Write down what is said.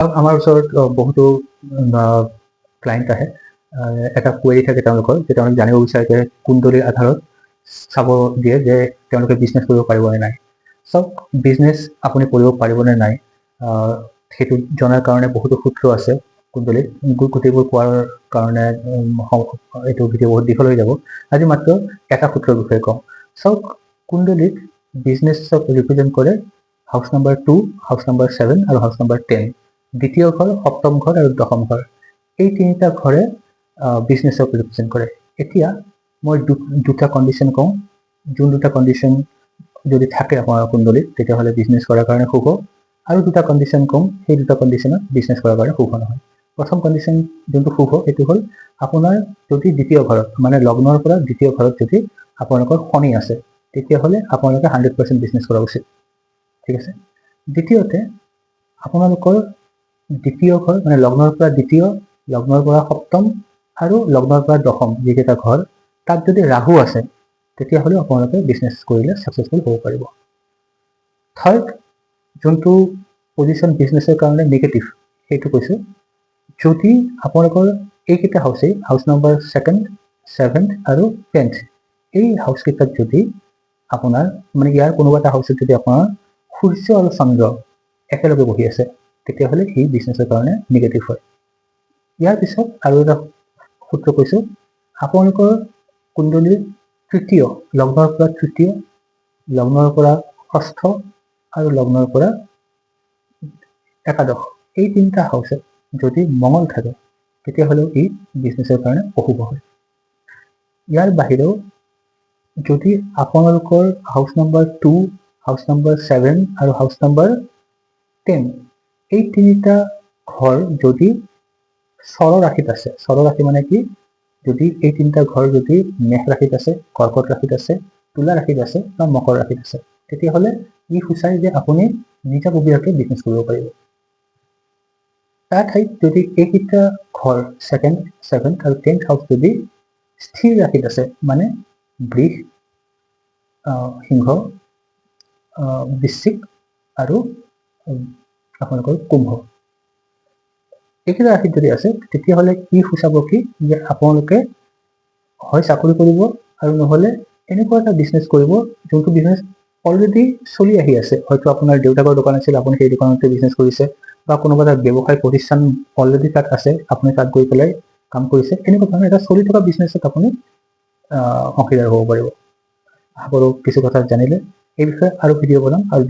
আমাৰ ওচৰত বহুতো ক্লায়েণ্ট আহে, এটা কুৱেৰি থাকে তেওঁলোকৰ, যে তেওঁলোকে জানিব বিচাৰে যে কুণ্ডলীৰ আধাৰত চাব দিয়ে যে তেওঁলোকে বিজনেছ কৰিব পাৰিব নে নাই। চাওক, বিজনেছ আপুনি কৰিব পাৰিব নে নাই সেইটো জনাৰ কাৰণে বহুতো সূত্ৰ আছে কুণ্ডলীত। গোটেইবোৰ কোৱাৰ কাৰণে এইটো ভিডিঅ' বহুত দীঘল হৈ যাব। আজি মাত্ৰ এটা সূত্ৰৰ বিষয়ে কওঁ। চাওক, কুণ্ডলীত বিজনেছক ৰিপ্ৰেজেণ্ট কৰে হাউচ নাম্বাৰ 2, হাউচ নাম্বাৰ 7 আৰু হাউচ নাম্বাৰ 10। দ্বিতীয় ঘৰ, সপ্তম ঘৰ আৰু দশম ঘৰ, এই তিনিটা ঘৰে বিজনেছক ৰিপ্ৰেজেণ্ট কৰে। এতিয়া মই দুটা কণ্ডিশ্যন কওঁ, যোন দুটা কণ্ডিশ্যন যদি থাকে আপোনাৰ কুণ্ডলীত তেতিয়াহ'লে বিজনেছ কৰাৰ কাৰণে শুভ, আৰু দুটা কণ্ডিশ্যন কম, সেই দুটা কণ্ডিশ্যনত বিজনেছ কৰাৰ কাৰণে শুভ নহয়। প্ৰথম কণ্ডিশ্যন যোনটো শুভ সেইটো হ'ল আপোনাৰ যদি দ্বিতীয় ঘৰত মানে লগ্নৰ পৰা দ্বিতীয় ঘৰত যদি আপোনালোকৰ শনি আছে তেতিয়াহ'লে আপোনালোকে 100% বিজনেছ কৰা উচিত। ঠিক আছে। দ্বিতীয়তে আপোনালোকৰ দ্বিতীয় ঘৰ মানে লগ্নৰ পৰা দ্বিতীয়, লগ্নৰ পৰা সপ্তম আৰু লগ্নৰ পৰা দশম যিকেইটা ঘৰ তাত যদি ৰাহু আছে তেতিয়াহ'লে আপোনালোকে বিজনেছ কৰিলে ছাকচেছফুল হ'ব পাৰিব। থাৰ্ড যোনটো পজিশ্যন বিজনেছৰ কাৰণে নিগেটিভ সেইটো কৈছোঁ, যদি আপোনালোকৰ এইকেইটা হাউচেই হাউচ নাম্বাৰ 2, 7 আৰু 10 এই হাউচকেইটাত যদি আপোনাৰ মানে ইয়াৰ কোনোবা এটা হাউচত যদি আপোনাৰ সূৰ্য আৰু চন্দ্ৰ একেলগে বহি আছে তেতিয়াহ'লে এই বিজনেছৰ কাৰণে নিগেটিভ হয়। ইয়াৰ পিছত আৰু এটা সূত্ৰ কৈছোঁ, আপোনালোকৰ কুণ্ডলীৰ তৃতীয়, লগ্নৰ পৰা তৃতীয়, লগ্নৰ পৰা ষষ্ঠ আৰু লগ্নৰ পৰা একাদশ এই তিনিটা হাউচত যদি মঙল থাকে তেতিয়াহ'লেও ই বিজনেছৰ কাৰণে অশুভ হয়। ইয়াৰ বাহিৰেও যদি আপোনালোকৰ হাউচ নাম্বাৰ 2, হাউচ নাম্বাৰ 7 আৰু হাউচ নাম্বাৰ 10 এই তিনিটা ঘৰ যদি চৰ ৰাশিত আছে, চৰ ৰাশি মানে কি, যদি এই তিনিটা ঘৰ যদি মেষ ৰাশিত আছে, কৰ্কট ৰাশিত আছে, তুলা ৰাশিত আছে বা মকৰ ৰাশিত আছে তেতিয়াহ'লে ই সূচায় যে আপুনি নিজাববীয়াকৈ বিজনেছ কৰিব পাৰিব। তাৰ ঠাইত যদি এইকেইটা ঘৰ 2nd, 7th আৰু 10th হাউচ যদি স্থিৰ ৰাশিত আছে মানে বৃষ, সিংহ, বৃশ্চিক আৰু আপোনালোকৰ কুম্ভ এইকেইটা ৰাশিত যদি আছে তেতিয়াহ'লে কি সূচাব কি যে আপোনালোকে হয় চাকৰি কৰিব আৰু নহ'লে এনেকুৱা এটা বিজনেছ কৰিব যোনটো বিজনেছ অলৰেডি চলি আহি আছে। হয়তো আপোনাৰ দেউতাকৰ দোকান আছিল, আপুনি সেই দোকানতে বিজনেছ কৰিছে, বা কোনোবা এটা ব্যৱসায় প্ৰতিষ্ঠান অলৰেডি তাত আছে, আপুনি তাত গৈ পেলাই কাম কৰিছে। এনেকুৱা ধৰণৰ এটা চলি থকা বিজনেছত আপুনি অংশীদাৰ হ'ব পাৰিব। আশা কৰোঁ কিছু কথা জানিলে। এই বিষয়ে আৰু ভিডিঅ' বনাম আৰু